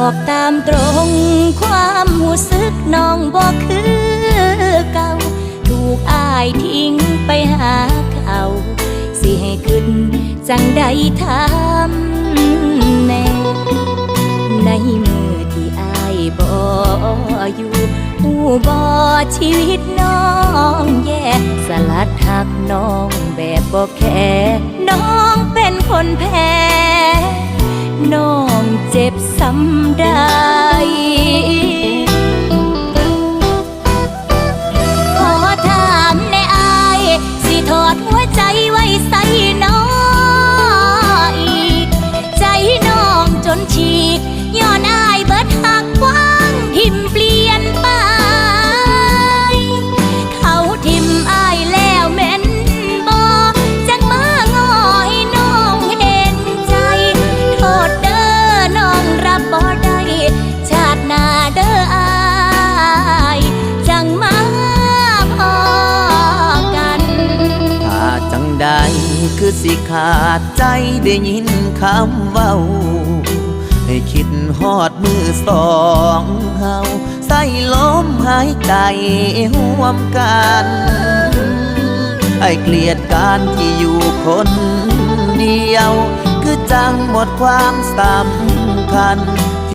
บอกตามตรงความหูสึกน้องบอกคือเก่าถูกอ้ายทิ้งไปหาเขาสิให้ขึ้นจังใดทำแน่ในมือที่อ้ายบ่อยู่หูบ่ชีวิตน้องแย่สลัดหักน้องแบบบ่แค่น้องเป็นคนแพ้น้องเจ็บซ้ำได้ขอถามในอ้ายสิถอดหัวใจไว้ใส่น้องอีกใจน้องจนฉีกย้อนอ้ายเบิดหักกว้างทิมเปลี่ยนไปเขาทิมอ้ายแล้วแม่นบ่จังมางอให้น้องเห็นใจโทษเด้อน้องรับบ่ได้ชาติหน้าเด้ออ้ายจังมาพอกันถ้าจังใดคือสิขาดใจได้ยินคำเว้าให้คิดฮอดมือสองเฮาใส่ลมหายใจห่วมกันไอ้เกลียดการที่อยู่คนเดียวคือจังหมดความสำคัญ